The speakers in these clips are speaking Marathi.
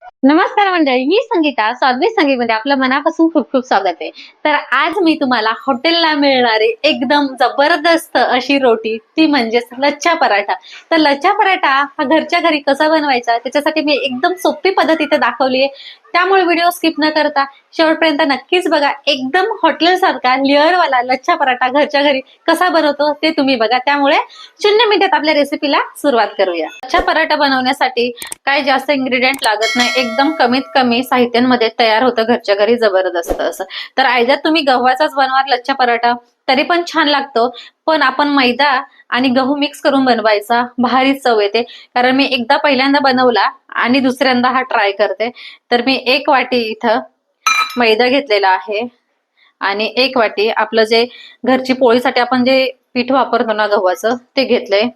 नमस्कार मंडळी, मी संगीता स्वादिष्ट संगीतमध्ये आपलं मनापासून खूप खूप स्वागत आहे. तर आज मी तुम्हाला हॉटेलला मिळणारी एकदम जबरदस्त अशी रोटी, ती म्हणजेच लच्छा पराठा. तर लच्छा पराठा हा घरच्या घरी कसा बनवायचा त्याच्यासाठी मी एकदम सोपी पद्धत इथे दाखवली आहे. त्यामुळे व्हिडिओ स्किप न करता शेवटपर्यंत नक्कीच बघा. एकदम हॉटेल सारखा लेअरवाला लच्छा पराठा घरच्या घरी कसा बनवतो ते तुम्ही बघा. त्यामुळे 0 मिनिटात आपल्या रेसिपीला सुरुवात करूया. लच्छा पराठा बनवण्यासाठी काही जास्त इन्ग्रेडियंट लागत नाही, एकदम कमीत कमी साहित्यांमध्ये तयार होतं घरच्या घरी जबरदस्त असं. तर आयदर तुम्ही गव्हाचाच बनवाल लच्छा पराठा तरी पण छान लागतो, पण आपण मैदा आणि गहू मिक्स करून बनवायचा, भारी चव येते. कारण मी एकदा पहिल्यांदा बनवला आणि दुसऱ्यांदा हा ट्राय करते. तर मी 1 वाटी इथं मैदा घेतलेला आहे आणि 1 वाटी आपलं जे घरची पोळीसाठी आपण जे पीठ वापरतो ना गव्हाचं ते घेतलंय.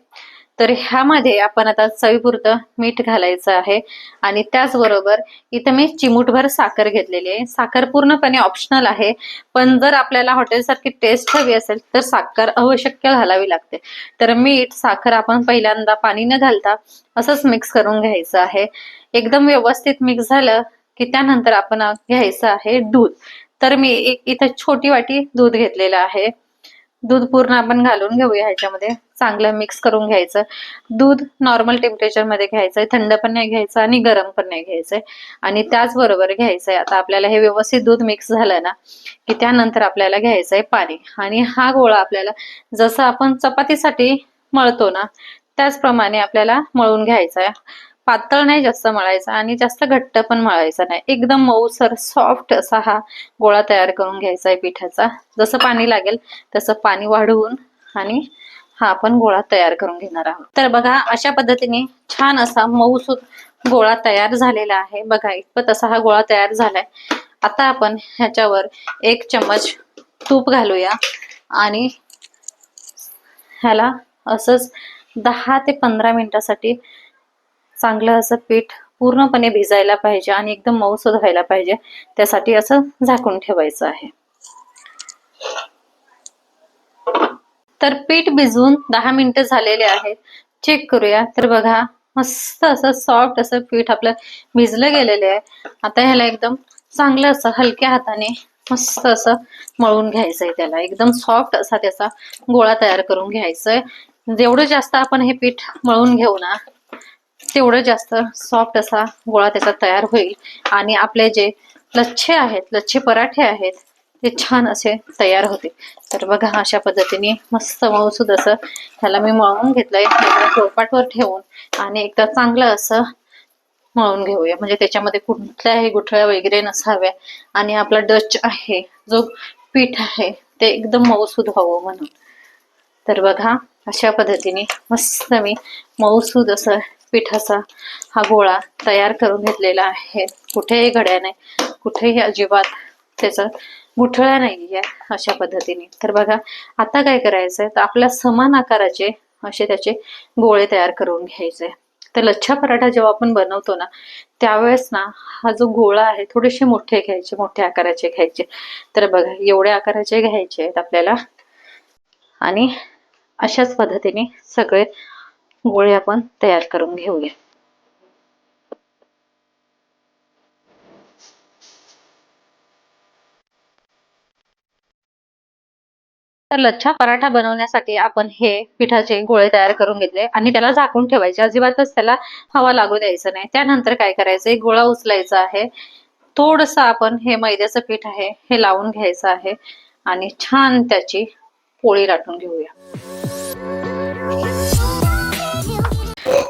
तर ह्यामध्ये आपण आता चवीपुरतं मीठ घालायचं आहे आणि त्याचबरोबर इथं मी चिमूटभर साखर घेतलेली आहे. साखर पूर्णपणे ऑप्शनल आहे, पण जर आपल्याला हॉटेलसारखी टेस्ट हवी असेल तर साखर आवश्यक घालावी लागते. तर मीठ साखर आपण पहिल्यांदा पाणी न घालता असंच मिक्स करून घ्यायचं आहे. एकदम व्यवस्थित मिक्स झालं की त्यानंतर आपण घ्यायचं आहे दूध. तर मी इथं छोटी वाटी दूध घेतलेलं आहे. दूध पूर्ण आपण घालून घेऊया ह्याच्यामध्ये, चांगलं मिक्स करून घ्यायचं. दूध नॉर्मल टेम्परेचर मध्ये घ्यायचंय, थंड पण नाही घ्यायचं आणि गरम पण नाही घ्यायचंय. आणि त्याचबरोबर घ्यायचंय, आता आपल्याला हे व्यवस्थित दूध मिक्स झालं ना की त्यानंतर आपल्याला घ्यायचंय पाणी. आणि हा गोळा आपल्याला जसं आपण चपातीसाठी मळतो ना त्याचप्रमाणे आपल्याला मळून घ्यायचा आहे. पातळ नाही जास्त मळायचा आणि जास्त घट्ट पण मळायचा नाही, एकदम मऊसर सॉफ्ट असा हा गोळा तयार करून घ्यायचा आहे पिठाचा. जसं पाणी लागेल तसं पाणी वाढवून आणि हा आपण गोळा तयार करून घेणार आहोत. तर बघा अशा पद्धतीने छान असा मऊसूत गोळा तयार झालेला आहे. बघा इतपत असा हा गोळा तयार झालाय. आता आपण ह्याच्यावर 1 चम्मच तूप घालूया आणि ह्याला असंच 10 ते 15 मिनिटासाठी चांगलं असं पीठ पूर्णपणे भिजायला पाहिजे आणि एकदम मऊसूद व्हायला पाहिजे, त्यासाठी असं झाकून ठेवायचं आहे. तर पीठ भिजून 10 मिनिटं झालेले आहेत. चेक करूया. तर बघा मस्त असं सॉफ्ट असं पीठ आपलं भिजलं गेलेलं आहे. आता ह्याला एकदम चांगलं असं हलक्या हाताने मस्त असं मळून घ्यायचंय. त्याला एकदम सॉफ्ट असा त्याचा गोळा तयार करून घ्यायचंय. जेवढं जास्त आपण हे पीठ मळून घेऊ ना तेवढं जास्त सॉफ्ट असा गोळा त्याचा तयार होईल आणि आपले जे लच्छे आहेत, लच्छे पराठे आहेत ते छान असे तयार होते. तर बघा अशा पद्धतीने मस्त मऊसूद असं ह्याला मी मळून घेतलंय. पोळपाटवर ठेवून आणि एकदा चांगलं असं मळून घेऊया, म्हणजे त्याच्यामध्ये कुठल्याही गुठळ्या वगैरे नसाव्या आणि आपला डच आहे जो पीठ आहे ते एकदम मऊसूद व्हावं म्हणून. तर बघा अशा पद्धतीने मस्त मी मऊसूद असं पिठाचा हा गोळा तयार करून घेतलेला आहे. कुठेही घड्या नाही, कुठेही अजिबात त्याचा गुठळ्या नाहीये अशा पद्धतीने. तर बघा आता काय करायचंय, तर आपल्या समान आकाराचे असे त्याचे गोळे तयार करून घ्यायचे. तर लच्छा पराठा जेव्हा आपण बनवतो ना त्यावेळेस ना हा जो गोळा आहे थोडेसे मोठे घ्यायचे, मोठ्या आकाराचे घ्यायचे. तर बघा एवढ्या आकाराचे घ्यायचे आहेत आपल्याला आणि अशाच पद्धतीने सगळे गोळे आपण तयार करून घेऊया. तर लच्छा पराठा बनवण्यासाठी आपण हे पिठाचे गोळे तयार करून घेतले आणि त्याला झाकून ठेवायचे, अजिबातच त्याला हवा लागू द्यायचं नाही. त्यानंतर काय करायचं, एक गोळा उचलायचा आहे. थोडस आपण हे मैद्याचं पीठ आहे हे लावून घ्यायचं आहे आणि छान त्याची पोळी लाटून घेऊया.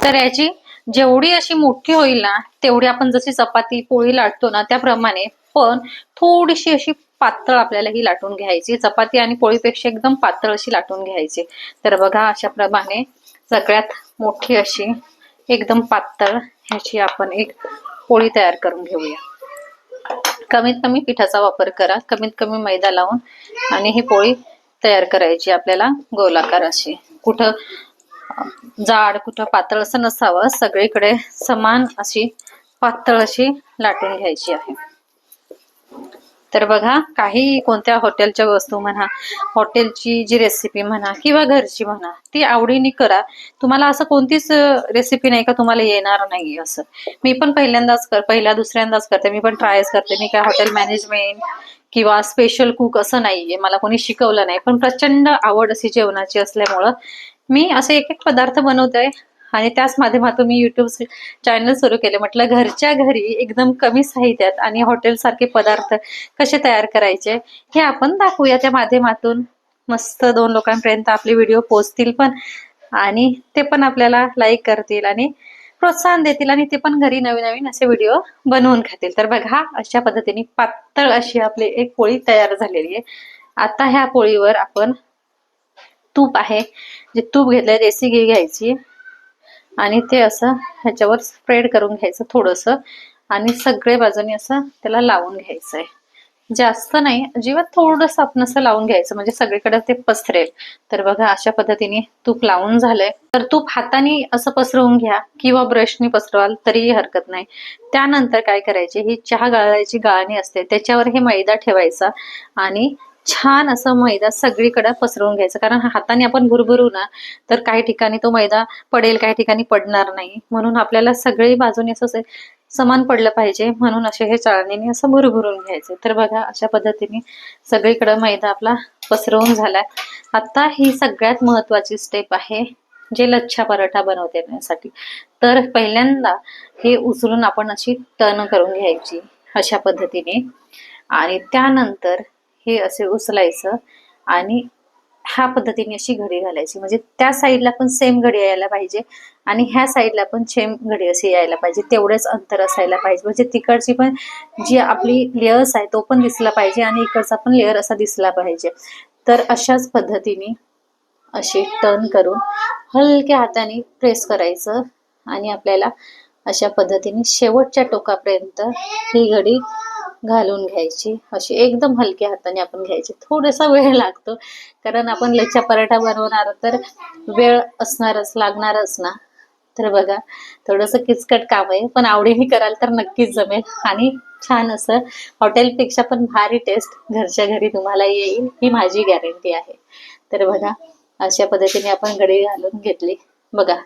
तर याची जेवढी अशी मोठी होईल ना तेवढी आपण जशी चपाती पोळी लाटतो ना त्याप्रमाणे, पण थोडीशी अशी पातळ आपल्याला ही लाटून घ्यायची. चपाती आणि पोळीपेक्षा एकदम पातळ अशी लाटून घ्यायची. तर बघा अशा प्रमाणे सगळ्यात मोठी अशी एकदम पातळ ह्याची आपण एक पोळी तयार करून घेऊया. कमीत कमी पिठाचा वापर करा, कमीत कमी मैदा लावून आणि ही पोळी तयार करायची आपल्याला गोलाकार अशी. कुठं जाड कुठं पातळ असं नसावं, सगळीकडे समान अशी पातळ अशी लाटून घ्यायची आहे. तर बघा, काही कोणत्या हॉटेलच्या वस्तू म्हणा, हॉटेलची जी रेसिपी म्हणा किंवा घरची म्हणा, ती आवडीने करा. तुम्हाला असं कोणतीच रेसिपी नाही का तुम्हाला येणार नाही असं. मी पण पहिल्या दुसऱ्यांदाच करते, मी पण ट्रायच करते. मी काय हॉटेल मॅनेजमेंट किंवा स्पेशल कुक असं नाहीये, मला कोणी शिकवलं नाही. पण प्रचंड आवड अशी जेवणाची असल्यामुळं मी असे एक एक पदार्थ बनवते आणि त्याच माध्यमातून मी युट्यूब चॅनल सुरू केले. म्हटलं घरच्या घरी एकदम कमी साहित्यात आणि हॉटेल सारखे पदार्थ कसे तयार करायचे हे आपण दाखवूया त्या माध्यमातून. मस्त 2 लोकांपर्यंत आपले व्हिडिओ पोहोचतील पण, आणि ते पण आपल्याला लाईक करतील आणि प्रोत्साहन देतील, आणि ते पण घरी नवीन नवीन असे व्हिडिओ बनवून खातील. तर बघा, अशा पद्धतीने पातळ अशी आपली एक पोळी तयार झालेली आहे. आता ह्या पोळीवर आपण तूप आहे, जे तूप घेतलंय देसी घी घ्यायची आणि ते असं ह्याच्यावर स्प्रेड करून घ्यायचं थोडंसं, आणि सगळे बाजूनी असं त्याला लावून घ्यायचंय. जास्त नाही, अजिबात थोडंसं आपण असं लावून घ्यायचं म्हणजे सगळीकडे ते पसरेल. तर बघा, अशा पद्धतीने तूप लावून झालंय. तर तूप हाताने असं पसरवून घ्या किंवा ब्रशनी पसरवाल तरीही हरकत नाही. त्यानंतर काय करायचे, ही चहा गाळायची गाळणी असते त्याच्यावर हे मैदा ठेवायचा आणि छान असं मैदा सगळीकडे पसरवून घ्यायचं. कारण हाताने आपण भुरभुरू ना, तर काही ठिकाणी तो मैदा पडेल, काही ठिकाणी पडणार नाही. म्हणून आपल्याला सगळी बाजूने असं समान पडलं पाहिजे, म्हणून असे हे चाळणीने असं भुरभुरून घ्यायचे. तर बघा, अशा पद्धतीने सगळीकडे मैदा आपला पसरवून झालाय. आता ही सगळ्यात महत्वाची स्टेप आहे, जे लच्छा पराठा बनवण्यासाठी. तर पहिल्यांदा हे उचलून आपण अशी टर्न करून घ्यायची अशा पद्धतीने, आणि त्यानंतर हे असे उचलायचं आणि ह्या पद्धतीने अशी घडी घालायची. म्हणजे त्या साईडला पण सेम घडी यायला पाहिजे आणि ह्या साईडला पण सेम घडी अशी यायला पाहिजे. तेवढेच अंतर असायला पाहिजे, म्हणजे तिकडची पण जी आपली लेयर्स आहे तो पण दिसला पाहिजे आणि इकडचा पण लेअर असा दिसला पाहिजे. तर अशाच पद्धतीने अशी टर्न करून हलक्या हाताने प्रेस करायचं आणि आपल्याला अशा पद्धतीने शेवटच्या टोकापर्यंत ही घडी घालून घ्यायची. अशी एकदम हलक्या हाताने आपण घ्यायची. थोडासा वेळ लागतो, कारण आपण लच्छा पराठा बनवणार तर वेळ लागणारच ना. तर बघा, थोडंसं किचकट काम आहे, पण आवडीने कराल तर नक्कीच जमेल आणि छान असं हॉटेलपेक्षा पण भारी टेस्ट घरच्या घरी तुम्हाला येईल, ही माझी गॅरंटी आहे. तर बघा, अशा पद्धतीने आपण घडी घालून घेतली. बघा,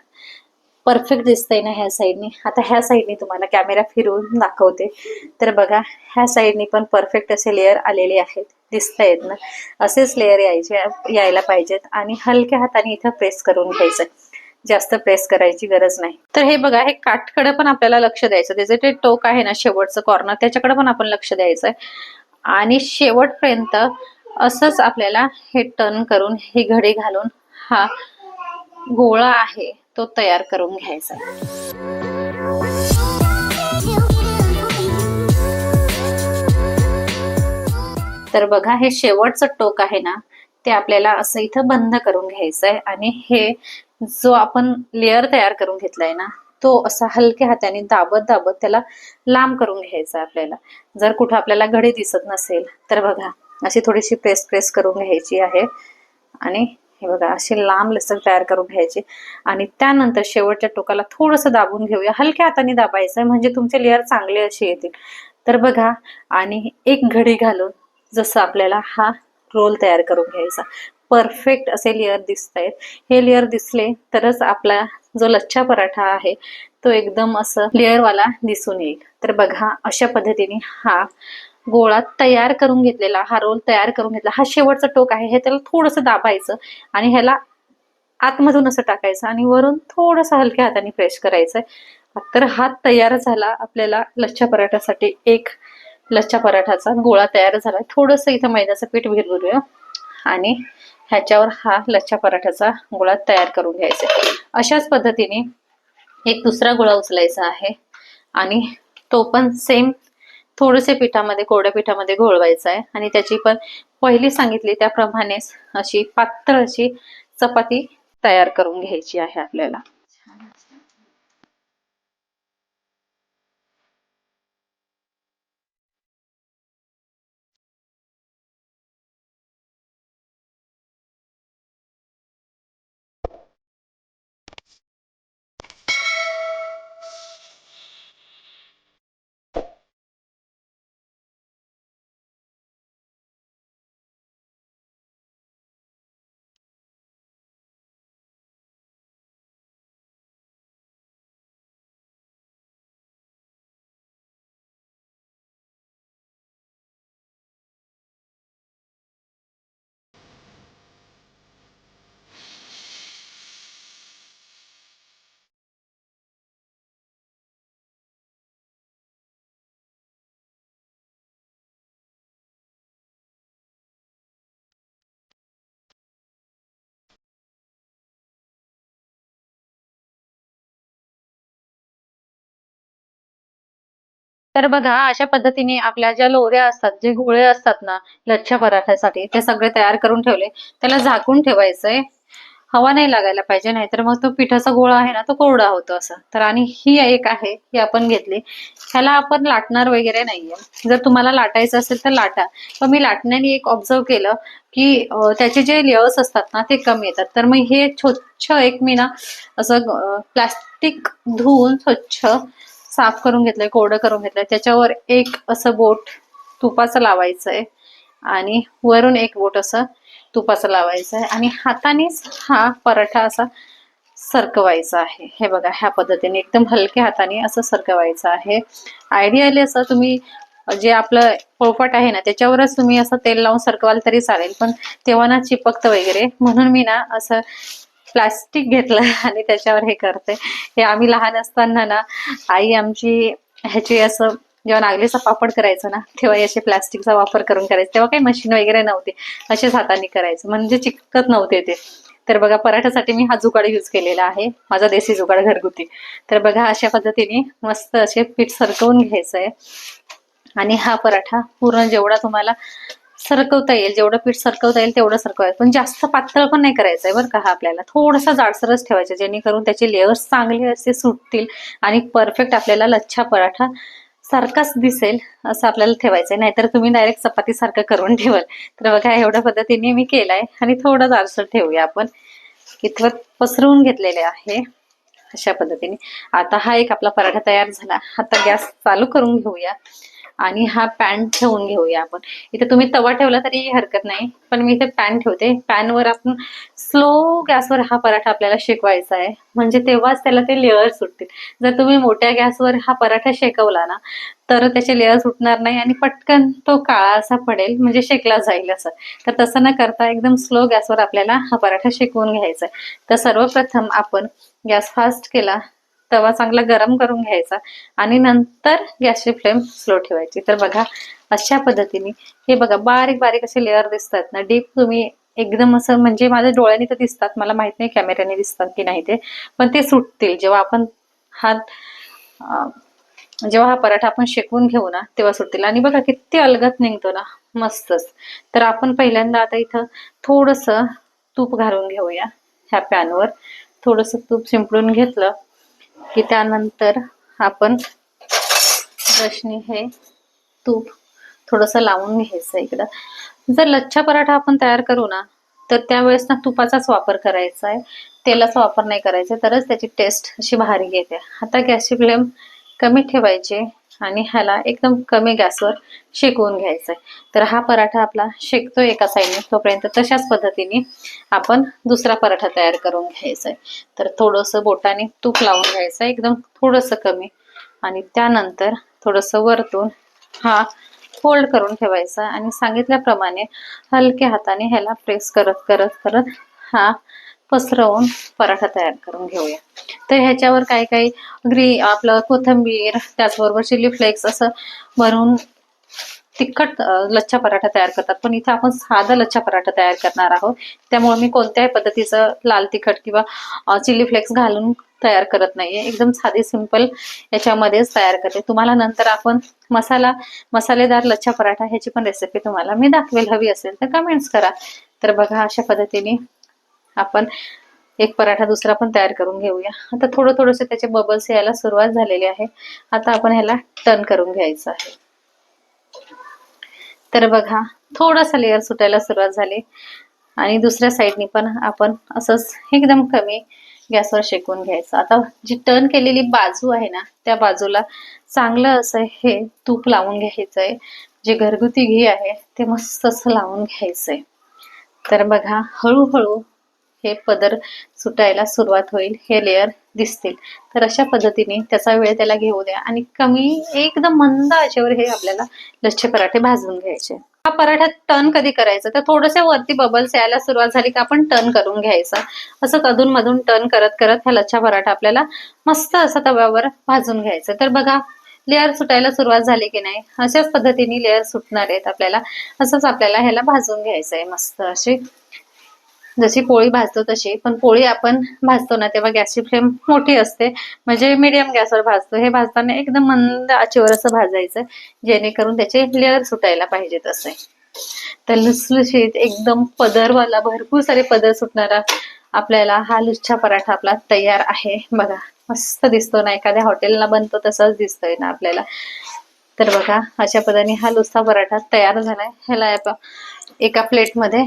परफेक्ट दिसतंय ना ह्या साईडने. आता ह्या साईडने तुम्हाला कॅमेरा फिरवून दाखवते. तर बघा, ह्या साईडने पण परफेक्ट असे लेअर आलेले आहेत, दिसतायत ना. असेच लेअर यायला पाहिजेत आणि हलक्या हाताने इथं प्रेस करून घ्यायचं. जास्त प्रेस करायची गरज नाही. तर हे बघा, हे काठकडे पण आपल्याला लक्ष द्यायचं. त्याचं ते टोक आहे ना, शेवटचं कॉर्नर, त्याच्याकडे पण आपण लक्ष द्यायचंय आणि शेवटपर्यंत असंच आपल्याला हे टर्न करून ही घडी घालून हा गोळा आहे तो तयार करून घ्यायचा. तर बघा, हे शेवटचं टोक आहे ना, ते आपल्याला असं इथं बंद करून घ्यायचंय आणि हे जो आपण लेअर तयार करून घेतलाय ना, तो असा हलक्या हाताने दाबत दाबत त्याला लांब करून घ्यायचा आपल्याला. जर कुठं आपल्याला घडी दिसत नसेल तर बघा, अशी थोडीशी प्रेस करून घ्यायची आहे आणि हे बघा, अशी लांब लचक तयार करून घ्यायची आणि त्यानंतर शेवटच्या टोकाला थोडंसं दाबून घेऊया. हलक्या हाताने दाबायचं म्हणजे तुमचे लेअर चांगले असे येतील. तर बघा, आणि एक घडी घालून जसं आपल्याला हा रोल तयार करून घ्यायचा. परफेक्ट असे लेअर दिसतायत. हे लेअर दिसले तरच आपला जो लच्छा पराठा आहे तो एकदम असं लेअरवाला दिसून येईल. तर बघा, अशा पद्धतीने हा गोळा तयार करून घेतलेला, हा रोल तयार करून घेतला. हा शेवटचा टोक आहे, हे त्याला थोडंसं दाबायचं आणि ह्याला आतमधून असं टाकायचं आणि वरून थोडंसं हलक्या हाताने प्रेस करायचंय. तर हा तयार झाला आपल्याला लच्छा पराठ्यासाठी. एक लच्छा पराठाचा गोळा तयार झाला. थोडंसं इथं मैद्याचं पीठ भिरभरूया आणि ह्याच्यावर हा लच्छा पराठाचा गोळा तयार करून घ्यायचा. अशाच पद्धतीने एक दुसरा गोळा उचलायचा आहे आणि तो पण सेम थोडेसे कोरड्या पिठामध्ये घोळवायचा आहे आणि त्याची पण पहिली सांगितली त्याप्रमाणेच अशी पातळ अशी चपाती तयार करून घ्यायची आहे आपल्याला. तर बघा अशा पद्धतीने आपल्या ज्या लोऱ्या असतात, जे गोळे असतात ना लच्छा पराठ्यासाठी, ते सगळे तयार करून ठेवले. त्याला झाकून ठेवायचंय. हवा नाही लागायला पाहिजे, नाहीतर मग तो पिठाचा गोळा आहे ना तो कोरडा होतो असं. तर आणि ही एक आहे, ही आपण घेतली. ह्याला आपण लाटणार वगैरे नाहीये. जर तुम्हाला लाटायचं असेल तर लाटा. पण मी लाटण्याने एक ऑब्झर्व केलं की त्याचे जे लेयर्स असतात ना ते कमी येतात. तर मग हे स्वच्छ एक मी ना असं प्लास्टिक धुवून स्वच्छ साफ करून घेतलंय, कोरडं करून घेतलंय. त्याच्यावर एक असं बोट तुपाचं लावायचंय आणि वरून एक बोट असं तुपाचं लावायचं आहे आणि हातानेच हा पराठा असा सरकवायचा आहे. हे बघा ह्या पद्धतीने एकदम हलक्या हाताने असं सरकवायचं आहे. आयडियाली असं तुम्ही जे आपलं पोळपाट आहे ना त्याच्यावरच तुम्ही असं तेल लावून सरकवाल तरी चालेल, पण तेव्हा ना चिपकतं वगैरे, म्हणून मी ना असं प्लास्टिक घेतलं आणि त्याच्यावर हे करते. हे आम्ही लहान असताना ना आई आमची ह्याची असं जेव्हा नागलीचा पापड करायचं ना तेव्हा असे प्लास्टिकचा वापर करून करायचं. तेव्हा काही मशीन वगैरे नव्हते, असेच हाताने करायचं म्हणजे चिकटत नव्हते ते. तर बघा पराठ्यासाठी मी हा जुगाड यूज केलेला आहे, माझा देसी जुगाड घरगुती. तर बघा अशा पद्धतीने मस्त असे पीठ सरकवून घ्यायचंय आणि हा पराठा पूर्ण जेवढा तुम्हाला सरकवता येईल, जेवढं पीठ सरकवता येईल तेवढं सरकवायचं. पण जास्त पातळ पण नाही करायचंय बरं का. हा आपल्याला थोडासा जाडसरच ठेवायचा, जेणेकरून त्याचे लेयर्स चांगले असे सुटतील आणि परफेक्ट आपल्याला लच्छा पराठा सारखाच दिसेल असं आपल्याला ठेवायचंय. नाहीतर तुम्ही डायरेक्ट चपाती सारखं करून ठेवाल. तर बघा एवढ्या पद्धतीने मी केलाय आणि थोडं जाडसर ठेवूया आपण. इथवर पसरवून घेतलेले आहे अशा पद्धतीने. आता हा एक आपला पराठा तयार झाला. आता गॅस चालू करून घेऊया आणि हा पॅन ठेवून घेऊया आपण. इथे तुम्ही तवा ठेवला तरी हरकत नाही, पण मी इथे पॅन ठेवते. पॅनवर आपण स्लो गॅसवर हा पराठा आपल्याला शेकवायचा आहे, म्हणजे तेव्हाच त्याला ते लेअर सुटतील. जर तुम्ही मोठ्या गॅसवर हा पराठा शेकवला ना तर त्याचे लेअर सुटणार नाही आणि पटकन तो काळा असा पडेल, म्हणजे शेकला जाईल असं. तर तसं न करता एकदम स्लो गॅसवर आपल्याला हा पराठा शेकवून घ्यायचा आहे. तर सर्वप्रथम आपण गॅस फास्ट केला, तवा चांगला गरम करून घ्यायचा आणि नंतर गॅसची फ्लेम स्लो ठेवायची. तर बघा अशा पद्धतीने हे बघा बारीक बारीक असे लेअर दिसतात ना, डीप तुम्ही एकदम असं म्हणजे माझ्या डोळ्याने तर दिसतात, मला माहित नाही कॅमेऱ्याने दिसतात की नाही ते, पण ते सुटतील जेव्हा आपण हा जेव्हा हा पराठा आपण शेकून घेऊ ना तेव्हा सुटतील. आणि बघा किती अलगद निघतो ना, मस्तच. तर आपण पहिल्यांदा आता इथं थोडस तूप घालून घेऊया ह्या पॅनवर. थोडस तूप शिंपडून घेतलं की त्यानंतर आपण ब्रशने हे तूप थोडस लावून घ्यायचं इकडं. जर लच्छा पराठा आपण तयार करू ना तर त्यावेळेस ना तुपाचाच वापर करायचा आहे, तेलाचा वापर नाही करायचा, तरच त्याची टेस्ट अशी भारी येते. आता गॅसची फ्लेम कमी ठेवायची आणि ह्याला एकदम कमी गॅसवर शेकवून घ्यायचंय. तर हा पराठा आपला शेकतोय एका साईडने, तोपर्यंत तशाच पद्धतीने आपण दुसरा पराठा तयार करून घ्यायचाय. तर थोडंसं बोटाने तूप लावून घ्यायचं एकदम थोडंसं कमी आणि त्यानंतर थोडंसं वरतून हा फोल्ड करून ठेवायचा आणि सांगितल्याप्रमाणे हलक्या हाताने ह्याला प्रेस करत करत करत हा पसरवून पराठा तयार करून घेऊया. तर ह्याच्यावर काही काही आपलं कोथिंबीर, त्याचबरोबर चिली फ्लेक्स असं भरून तिखट लच्छा पराठा तयार करतात, पण इथे आपण साधा लच्छा पराठा तयार करणार आहोत. त्यामुळे मी कोणत्याही पद्धतीचं लाल तिखट किंवा चिली फ्लेक्स घालून तयार करत नाहीये, एकदम साधी सिंपल याच्यामध्येच तयार करते. तुम्हाला नंतर आपण मसालेदार लच्छा पराठा ह्याची पण रेसिपी तुम्हाला मी दाखवेल, हवी असेल तर कमेंट्स करा. तर बघा अशा पद्धतीने आपण एक पराठा दुसरा पण तयार करून घेऊया. आता थोडं थोडंसं त्याचे बबल्स यायला सुरुवात झालेली आहे. आता आपण ह्याला टर्न करून घ्यायचं आहे. तर बघा थोडासा लेअर सुटायला सुरुवात झाली आणि दुसऱ्या साईडनी पण आपण असंच एकदम कमी गॅसवर शेकून घ्यायचं. आता जी टर्न केलेली बाजू आहे ना त्या बाजूला चांगलं असं हे तूप लावून घ्यायचंय. जे घरगुती घी आहे ते मस्त असं लावून घ्यायचंय. तर बघा हळूहळू हे पदर सुटायला सुरुवात होईल, हे लेअर दिसतील. तर अशा पद्धतीने त्याचा वेळ त्याला घेऊ द्या आणि कमी एकदम मंद आचेवर हे आपल्याला लच्छे पराठे भाजून घ्यायचे. हा पराठा टर्न कधी करायचा तर थोडेसे वरती बबल्स यायला सुरुवात झाली की आपण टर्न करून घ्यायचा. असं अधून मधून टर्न करत करत हा लच्छा पराठा आपल्याला मस्त असा तव्यावर भाजून घ्यायचा. तर बघा लेअर सुटायला सुरुवात झाली की नाही, अशाच पद्धतीने लेअर सुटणार आहेत आपल्याला. असंच आपल्याला ह्याला भाजून घ्यायचंय मस्त असे. जशी पोळी भाजतो तशी, पण पोळी आपण भाजतो ना तेव्हा गॅसची फ्लेम मोठी असते, म्हणजे मीडियम गॅसवर भाजतो. हे भाजताना एकदम मंद आचेवर असं भाजायचं, जेणेकरून त्याचे लेअर सुटायला पाहिजेत असे. तर लुसलुशीत एकदम पदरवाला, भरपूर सारे पदर सुटणारा आपल्याला हा लुच्चा पराठा आपला तयार आहे. बघा मस्त दिसतो ना, एखाद्या हॉटेलला बनतो तसाच दिसतोय ना आपल्याला. तर बघा अशा पद्धतीने हा लुच्चा पराठा तयार झालाय. ह्याला आपण एका प्लेटमध्ये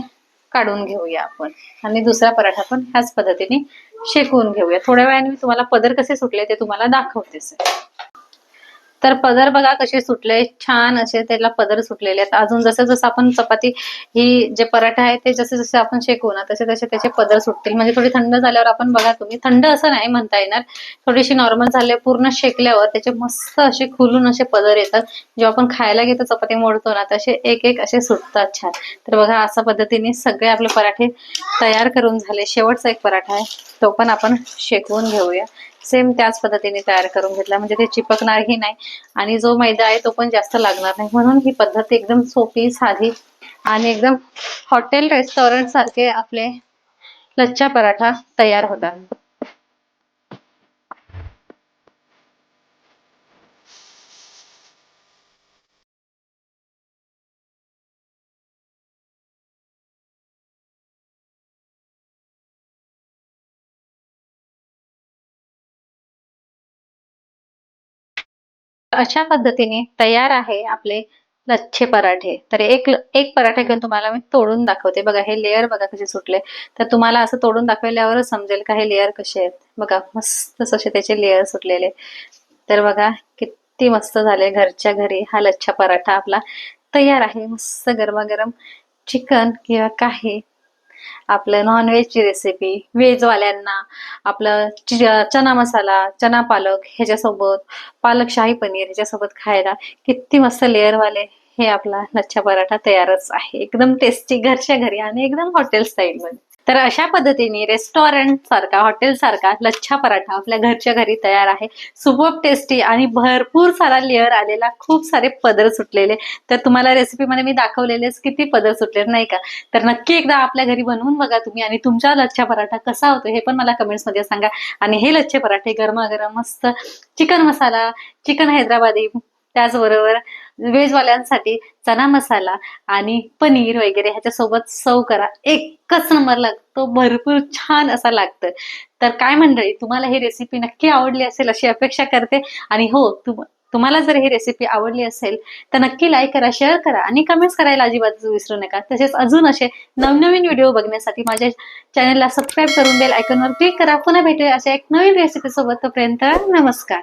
काढून घेऊया आपण, आणि दुसरा पराठा पण ह्याच पद्धतीने शेकवून घेऊया. थोड्या वेळाने मी तुम्हाला पदर कसे सुटले ते तुम्हाला दाखवतेच. तर पदर बघा कसे सुटले, छान असे त्याला पदर सुटलेले आहेत. अजून जसं जसं आपण चपाती ही जे पराठा आहे ते जसे जसे आपण शेकवू ना तसे तसे त्याचे पदर सुटतील. म्हणजे थोडी थंड झाल्यावर आपण बघा, तुम्ही थंड असं नाही म्हणता येणार, थोडीशी नॉर्मल झाल्यावर पूर्ण शेकल्यावर त्याचे मस्त असे खुलून असे पदर येतात. जेव्हा आपण खायला घेतो चपाती मोडतो ना तसे एक एक असे सुटतात छान. तर बघा अशा पद्धतीने सगळे आपले पराठे तयार करून झाले. शेवटचा एक पराठा आहे तो पण आपण शेकवून घेऊया. सेम त्याच पद्धतीने तयार करून घेतला, म्हणजे ते चिपकणारही नाही आणि जो मैदा आहे तो पण जास्त लागणार नाही. म्हणून ही पद्धत एकदम सोपी, साधी आणि एकदम हॉटेल रेस्टॉरंट सारखे आपले लच्छा पराठा तयार होतात. अशा पद्धतीने तयार आहे आपले लच्छे पराठे. तर एक पराठा घेऊन तुम्हाला मी तोडून दाखवते. बघा हे लेअर बघा कसे सुटले. तर तुम्हाला असं तोडून दाखवल्यावरच समजेल का हे लेअर कसे आहेत. बघा मस्त असे त्याचे लेअर सुटलेले. तर बघा किती मस्त झाले. घरच्या घरी हा लच्छा पराठा आपला तयार आहे. मस्त गरमागरम चिकन किंवा काही आपलं नॉनव्हेजची रेसिपी, व्हेजवाल्यांना आपलं चना मसाला, चना पालक ह्याच्यासोबत, पालक शाही पनीर ह्याच्यासोबत खायला किती मस्त लेअरवाले हे आपला लच्छा पराठा तयारच आहे. एकदम टेस्टी, घरच्या घरी आणि एकदम हॉटेल स्टाईल मध्ये. तर अशा पद्धतीने रेस्टॉरंट सारखा, हॉटेल सारखा लच्छा पराठा आपल्या घरच्या घरी तयार आहे. सुपर टेस्टी आणि भरपूर सारा लेअर आलेला, खूप सारे पदर सुटलेले. तर तुम्हाला रेसिपीमध्ये मी दाखवलेलेच किती पदर सुटले नाही का. तर नक्की एकदा आपल्या घरी बनवून बघा तुम्ही, आणि तुमचा लच्छा पराठा कसा होतो हे पण मला कमेंट्स मध्ये सांगा. आणि हे लच्छे पराठे गरमागरम मस्त चिकन मसाला, चिकन हैदराबादी, त्याचबरोबर व्हेजवाल्यांसाठी चना मसाला आणि पनीर वगैरे ह्याच्यासोबत सर्व करा. एकच नंबर लागतो, भरपूर छान असा लागतं. तर काय मंडळी, तुम्हाला ही रेसिपी नक्की आवडली असेल अशी अपेक्षा करते. आणि हो, तुम्हाला जर ही रेसिपी आवडली असेल तर नक्की लाईक करा, शेअर करा आणि कमेंट्स करायला अजिबात विसरू नका. तसेच अजून असे नवनवीन व्हिडिओ बघण्यासाठी माझ्या चॅनलला सबस्क्राईब करून बेल आयकॉनवर क्लिक करा. पुन्हा भेटूया अशा एक नवीन रेसिपी सोबत. तोपर्यंत नमस्कार.